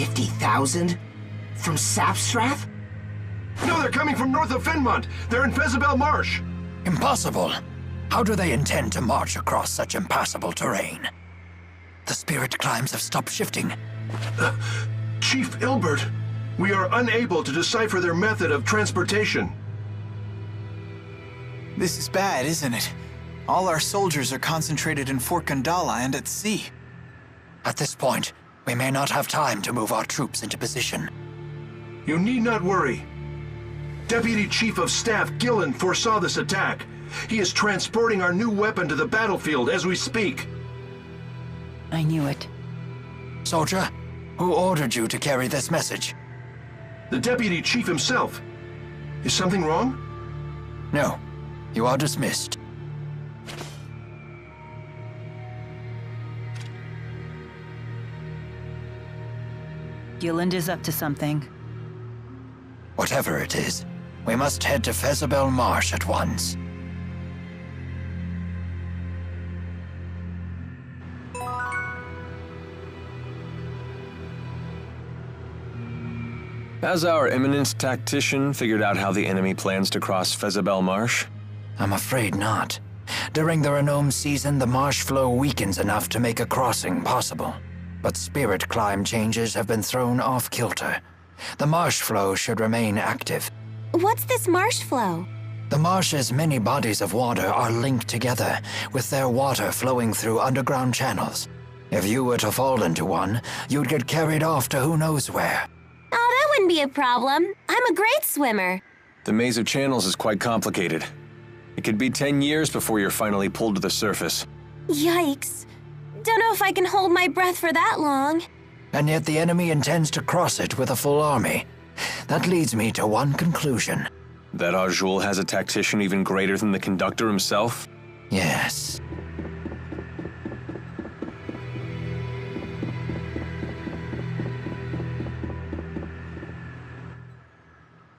50,000? From Sapstrath? No, they're coming from north of Fenmont. They're in Fezabel Marsh. Impossible. How do they intend to march across such impassable terrain? The spirit climbs have stopped shifting. Chief Ilbert, we are unable to decipher their method of transportation. This is bad, isn't it? All our soldiers are concentrated in Fort Gandala and at sea. At this point, we may not have time to move our troops into position. You need not worry. Deputy Chief of Staff Gillen foresaw this attack. He is transporting our new weapon to the battlefield as we speak. I knew it. Soldier, who ordered you to carry this message? The Deputy Chief himself. Is something wrong? No. You are dismissed. Gilland is up to something. Whatever it is, we must head to Fezabel Marsh at once. Has our eminent tactician figured out how the enemy plans to cross Fezabel Marsh? I'm afraid not. During the Renome season, the marsh flow weakens enough to make a crossing possible. But spirit climb changes have been thrown off kilter. The marsh flow should remain active. What's this marsh flow? The marsh's many bodies of water are linked together, with their water flowing through underground channels. If you were to fall into one, you'd get carried off to who knows where. Oh, that wouldn't be a problem. I'm a great swimmer. The maze of channels is quite complicated. It could be 10 years before you're finally pulled to the surface. Yikes. Don't know if I can hold my breath for that long. And yet the enemy intends to cross it with a full army. That leads me to one conclusion. That Arjul has a tactician even greater than the conductor himself? Yes.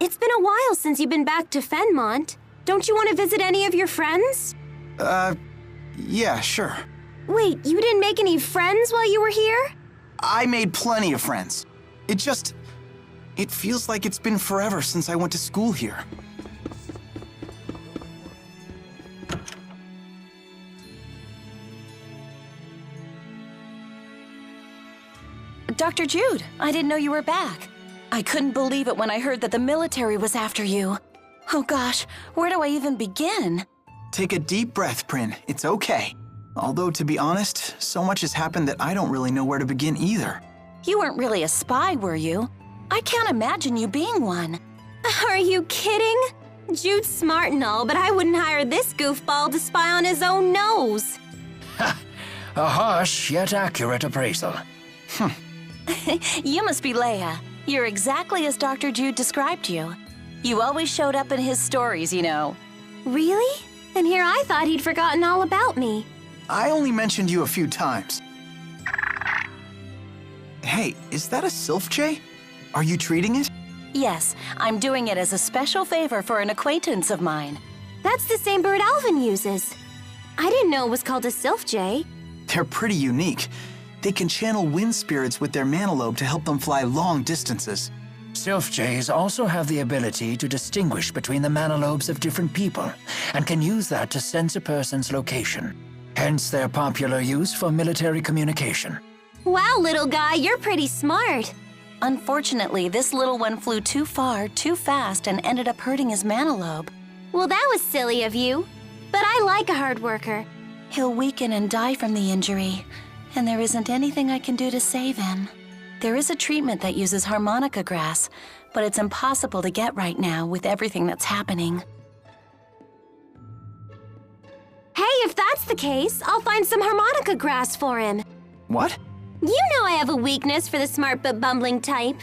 It's been a while since you've been back to Fenmont. Don't you want to visit any of your friends? Yeah, sure. Wait, you didn't make any friends while you were here? I made plenty of friends. It feels like it's been forever since I went to school here. Dr. Jude, I didn't know you were back. I couldn't believe it when I heard that the military was after you. Oh gosh, where do I even begin? Take a deep breath, Prin. It's okay. Although, to be honest, so much has happened that I don't really know where to begin either. You weren't really a spy, were you? I can't imagine you being one. Are you kidding? Jude's smart and all, but I wouldn't hire this goofball to spy on his own nose. Ha! A harsh yet accurate appraisal. You must be Leia. You're exactly as Dr. Jude described you. You always showed up in his stories, you know. Really? And here I thought he'd forgotten all about me. I only mentioned you a few times. Hey, is that a Sylph Jay? Are you treating it? Yes, I'm doing it as a special favor for an acquaintance of mine. That's the same bird Alvin uses. I didn't know it was called a Sylph Jay. They're pretty unique. They can channel wind spirits with their manalobe to help them fly long distances. Sylph Jays also have the ability to distinguish between the manalobes of different people, and can use that to sense a person's location. Hence their popular use for military communication. Wow, little guy, you're pretty smart. Unfortunately, this little one flew too far, too fast, and ended up hurting his manalobe. Well, that was silly of you. But I like a hard worker. He'll weaken and die from the injury, and there isn't anything I can do to save him. There is a treatment that uses harmonica grass, but it's impossible to get right now with everything that's happening. Hey, if that's the case, I'll find some harmonica grass for him. What? You know I have a weakness for the smart but bumbling type.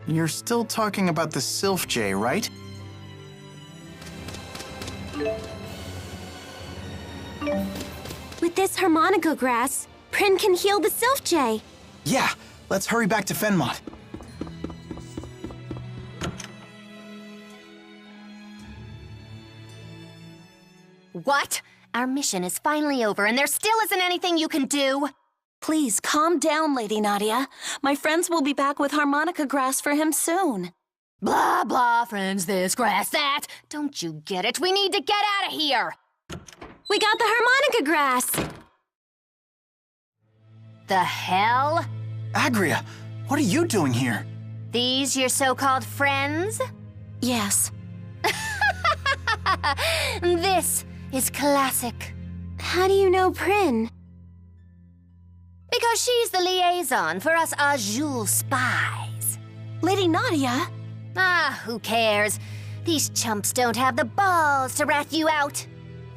You're still talking about the Sylph Jay, right? With this harmonica grass, Prin can heal the Sylph Jay. Yeah, let's hurry back to Fenmont. What? Our mission is finally over and there still isn't anything you can do? Please, calm down, Lady Nadia. My friends will be back with harmonica grass for him soon. Blah, blah, friends this, grass that. Don't you get it? We need to get out of here. We got the harmonica grass! The hell? Agria, what are you doing here? These your so-called friends? Yes. This is classic. How do you know Prin? Because she's the liaison for us Azul spies. Lady Nadia? Ah, who cares? These chumps don't have the balls to rat you out.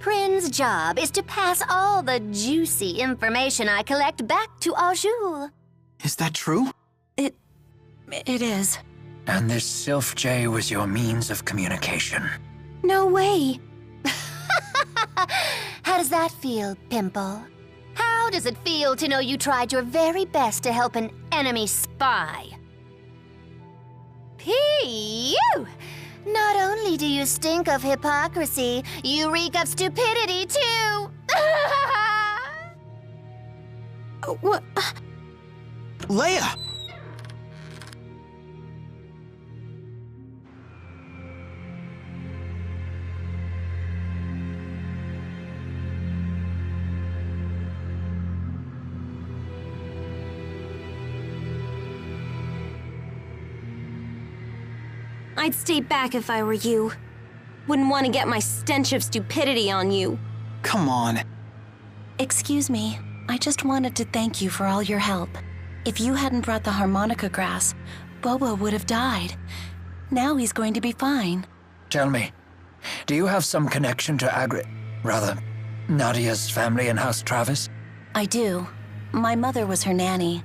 Prin's job is to pass all the juicy information I collect back to Azul. Is that true? It is. And this Sylph J was your means of communication. No way. How does that feel, Pimple? How does it feel to know you tried your very best to help an enemy spy? Pew! Not only do you stink of hypocrisy, you reek of stupidity, too! What? Leia! I'd stay back if I were you. Wouldn't want to get my stench of stupidity on you. Come on. Excuse me. I just wanted to thank you for all your help. If you hadn't brought the harmonica grass, Bobo would have died. Now he's going to be fine. Tell me, do you have some connection to Nadia's family in House Travis? I do. My mother was her nanny.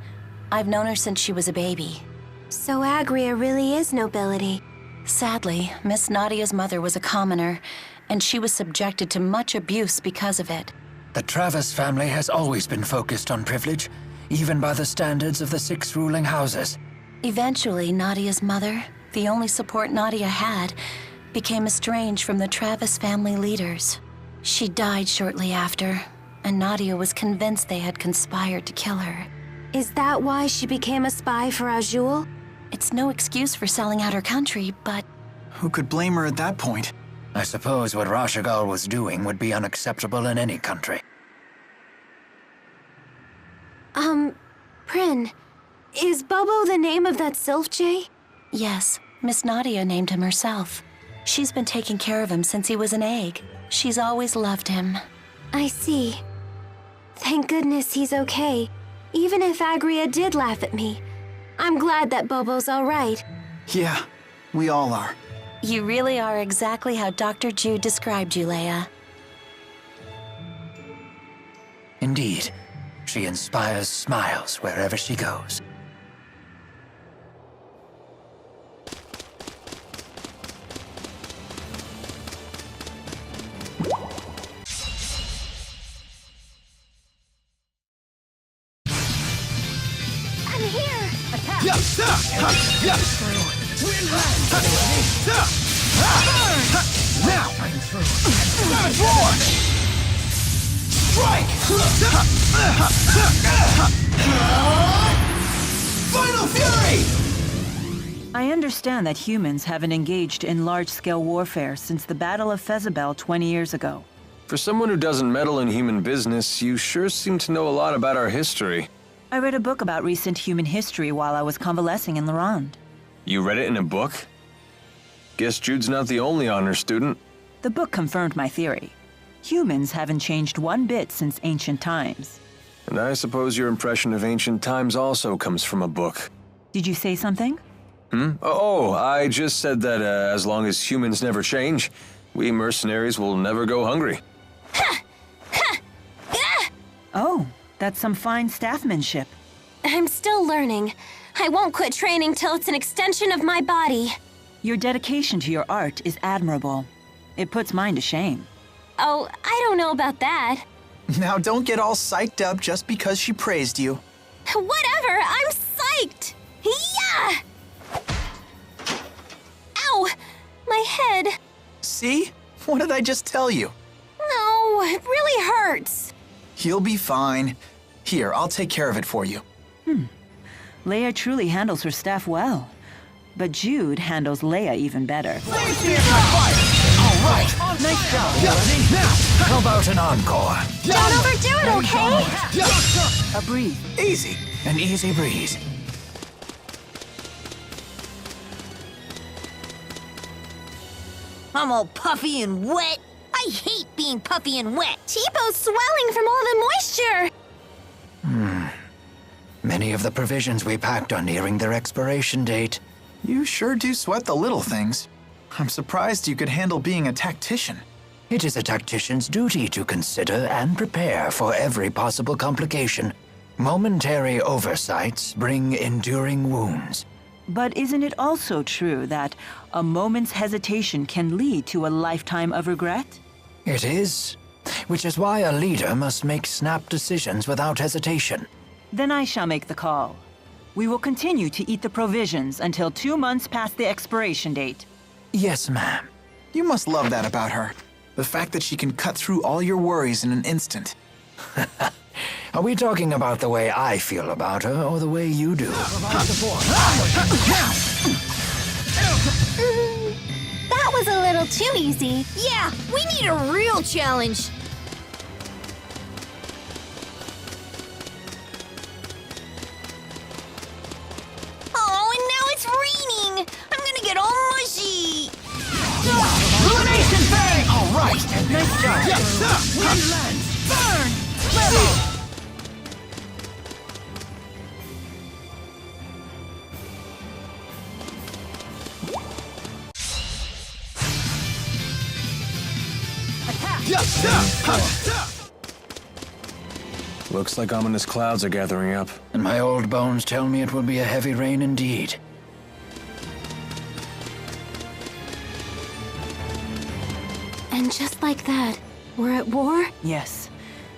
I've known her since she was a baby. So Agria really is nobility. Sadly, Miss Nadia's mother was a commoner, and she was subjected to much abuse because of it. The Travis family has always been focused on privilege, even by the standards of the 6 ruling houses. Eventually, Nadia's mother, the only support Nadia had, became estranged from the Travis family leaders. She died shortly after, and Nadia was convinced they had conspired to kill her. Is that why she became a spy for Azul? It's no excuse for selling out her country, but... Who could blame her at that point? I suppose what Rashagal was doing would be unacceptable in any country. Prin, is Bobo the name of that Sylph J? Yes, Miss Nadia named him herself. She's been taking care of him since he was an egg. She's always loved him. I see. Thank goodness he's okay. Even if Agria did laugh at me, I'm glad that Bobo's all right. Yeah, we all are. You really are exactly how Dr. Jude described you, Leia. Indeed, she inspires smiles wherever she goes. I'm here! Attack! Now! Roar! Strike! Final Fury! I understand that humans haven't engaged in large-scale warfare since the Battle of Fezabel 20 years ago. For someone who doesn't meddle in human business, you sure seem to know a lot about our history. I read a book about recent human history while I was convalescing in Larande. You read it in a book? Guess Jude's not the only honor student. The book confirmed my theory. Humans haven't changed one bit since ancient times. And I suppose your impression of ancient times also comes from a book. Did you say something? Oh, I just said that as long as humans never change, we mercenaries will never go hungry. Oh, that's some fine staffmanship. I'm still learning. I won't quit training till it's an extension of my body. Your dedication to your art is admirable. It puts mine to shame. Oh, I don't know about that. Now don't get all psyched up just because she praised you. Whatever, I'm psyched! Yeah! Ow! My head. See? What did I just tell you? No, it really hurts. He'll be fine. Here, I'll take care of it for you. Leia truly handles her staff well. But Jude handles Leia even better. All right. Nice job. How about an encore? Don't overdo it, okay? A breeze. Easy. An easy breeze. I'm all puffy and wet. I hate being puffy and wet. T-Bow's swelling from all the moisture. Many of the provisions we packed are nearing their expiration date. You sure do sweat the little things. I'm surprised you could handle being a tactician. It is a tactician's duty to consider and prepare for every possible complication. Momentary oversights bring enduring wounds. But isn't it also true that a moment's hesitation can lead to a lifetime of regret? It is, which is why a leader must make snap decisions without hesitation. Then I shall make the call. We will continue to eat the provisions until 2 months past the expiration date. Yes, ma'am. You must love that about her. The fact that she can cut through all your worries in an instant. Are we talking about the way I feel about her or the way you do? That was a little too easy. Yeah, we need a real challenge. Oh, and now it's raining. I'm gonna get all mushy. Illumination Fang! All right. Nice job. Windlands! Burn! Level! Looks like ominous clouds are gathering up. And my old bones tell me it will be a heavy rain indeed. And just like that, we're at war? Yes.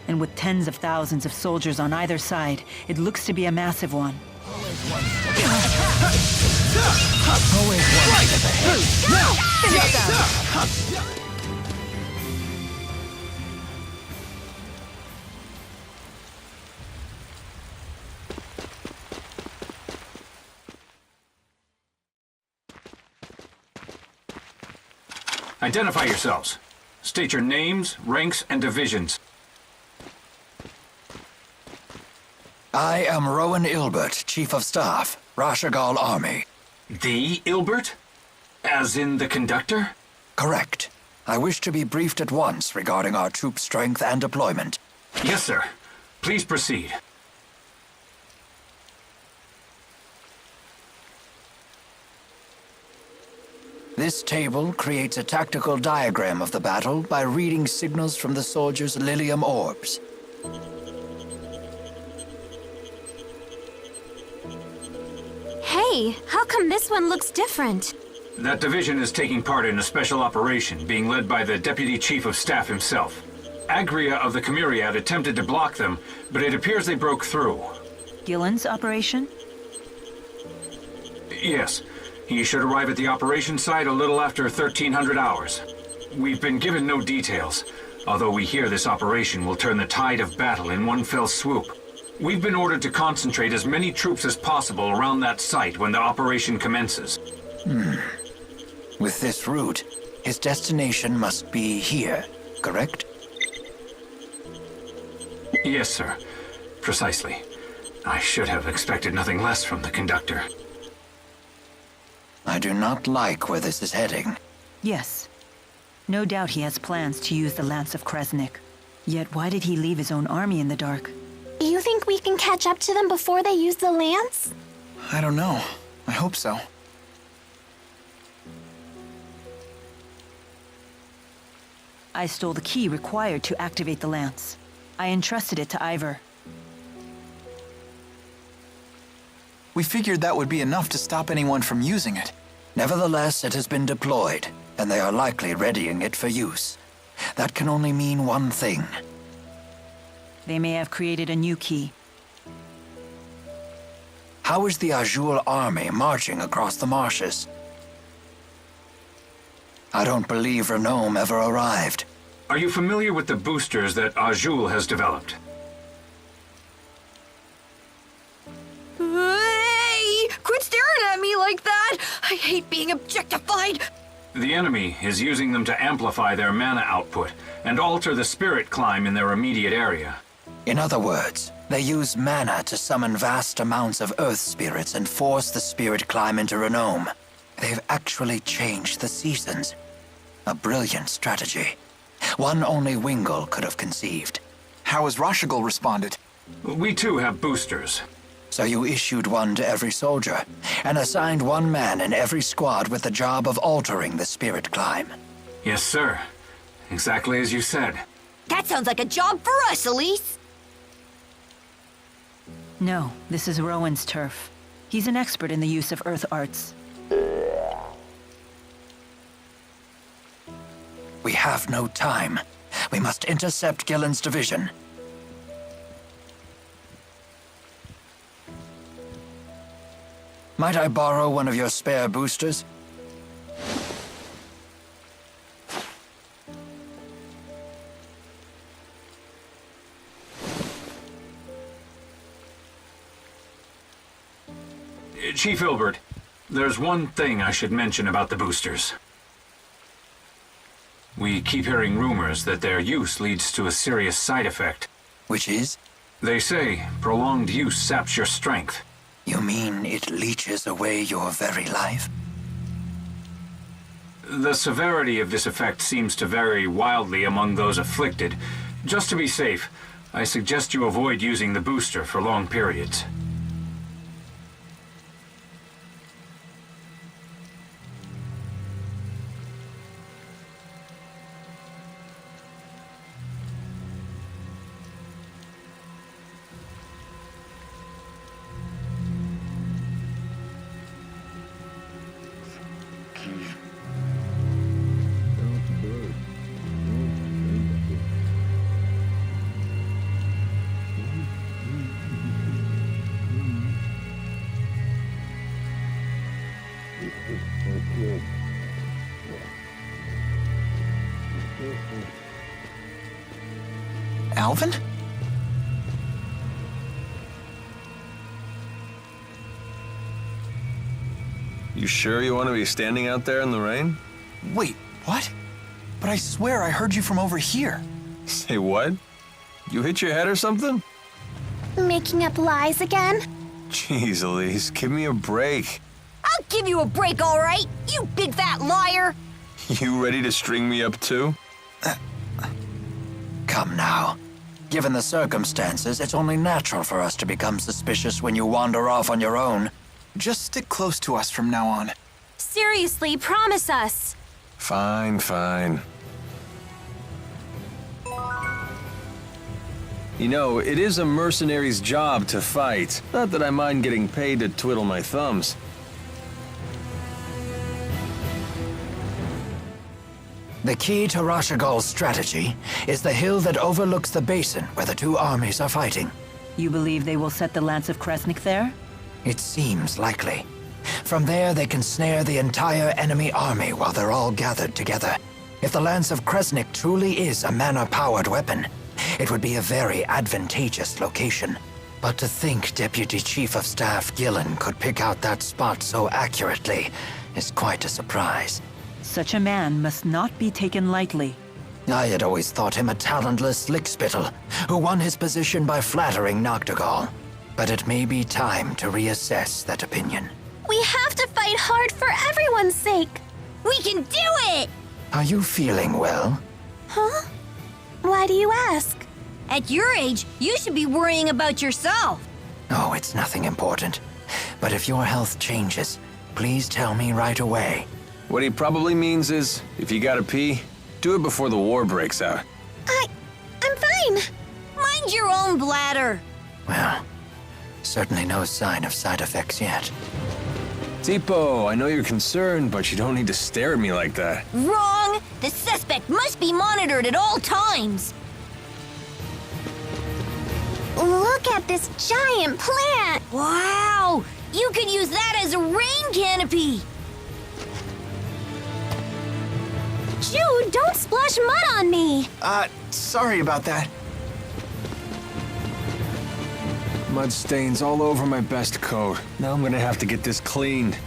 And with tens of thousands of soldiers on either side, it looks to be a massive one. Always one step ahead. Identify yourselves. State your names, ranks, and divisions. I am Rowan Ilbert, Chief of Staff, Rashagal Army. The Ilbert? As in the conductor? Correct. I wish to be briefed at once regarding our troop strength and deployment. Yes, sir. Please proceed. This table creates a tactical diagram of the battle by reading signals from the soldiers' Lilium orbs. Hey, how come this one looks different? That division is taking part in a special operation being led by the Deputy Chief of Staff himself. Agria of the Chimeriad attempted to block them, but it appears they broke through. Gillen's operation? Yes. He should arrive at the operation site a little after 1300 hours. We've been given no details, although we hear this operation will turn the tide of battle in one fell swoop. We've been ordered to concentrate as many troops as possible around that site when the operation commences. With this route, his destination must be here, correct? Yes, sir. Precisely. I should have expected nothing less from the conductor. I do not like where this is heading. Yes. No doubt he has plans to use the Lance of Kresnik. Yet why did he leave his own army in the dark? You think we can catch up to them before they use the lance? I don't know. I hope so. I stole the key required to activate the lance. I entrusted it to Ivor. We figured that would be enough to stop anyone from using it. Nevertheless, it has been deployed, and they are likely readying it for use. That can only mean one thing. They may have created a new key. How is the Azul army marching across the marshes? I don't believe Renome ever arrived. Are you familiar with the boosters that Azul has developed? I hate being objectified! The enemy is using them to amplify their mana output and alter the spirit climb in their immediate area. In other words, they use mana to summon vast amounts of earth spirits and force the spirit climb into Renome. They've actually changed the seasons. A brilliant strategy. One only Wingle could have conceived. How has Rashigal responded? We too have boosters. So you issued one to every soldier, and assigned one man in every squad with the job of altering the spirit climb. Yes, sir. Exactly as you said. That sounds like a job for us, Elise. No, this is Rowan's turf. He's an expert in the use of earth arts. We have no time. We must intercept Gillen's division. Might I borrow one of your spare boosters? Chief Ilbert, there's one thing I should mention about the boosters. We keep hearing rumors that their use leads to a serious side effect. Which is? They say prolonged use saps your strength. You mean it leeches away your very life? The severity of this effect seems to vary wildly among those afflicted. Just to be safe, I suggest you avoid using the booster for long periods. Alvin? You sure you want to be standing out there in the rain? Wait, what? But I swear I heard you from over here. Say what? You hit your head or something? Making up lies again? Jeez, Elise, give me a break. I'll give you a break, all right? You big fat liar! You ready to string me up too? Come now. Given the circumstances, it's only natural for us to become suspicious when you wander off on your own. Just stick close to us from now on. Seriously, promise us. Fine, fine. You know, it is a mercenary's job to fight. Not that I mind getting paid to twiddle my thumbs. The key to Rashigal's strategy is the hill that overlooks the basin where the two armies are fighting. You believe they will set the Lance of Kresnik there? It seems likely. From there, they can snare the entire enemy army while they're all gathered together. If the Lance of Kresnik truly is a mana-powered weapon, it would be a very advantageous location. But to think Deputy Chief of Staff Gillen could pick out that spot so accurately is quite a surprise. Such a man must not be taken lightly. I had always thought him a talentless lickspittle who won his position by flattering Noctigal. But it may be time to reassess that opinion. We have to fight hard for everyone's sake. We can do it! Are you feeling well? Huh? Why do you ask? At your age, you should be worrying about yourself. Oh, it's nothing important. But if your health changes, please tell me right away. What he probably means is, if you gotta pee, do it before the war breaks out. I'm fine. Mind your own bladder. Well, certainly no sign of side effects yet. Tipo, I know you're concerned, but you don't need to stare at me like that. Wrong! The suspect must be monitored at all times. Look at this giant plant. Wow! You could use that as a rain canopy. Jude, don't splash mud on me. Sorry about that. Mud stains all over my best coat. Now I'm gonna have to get this cleaned.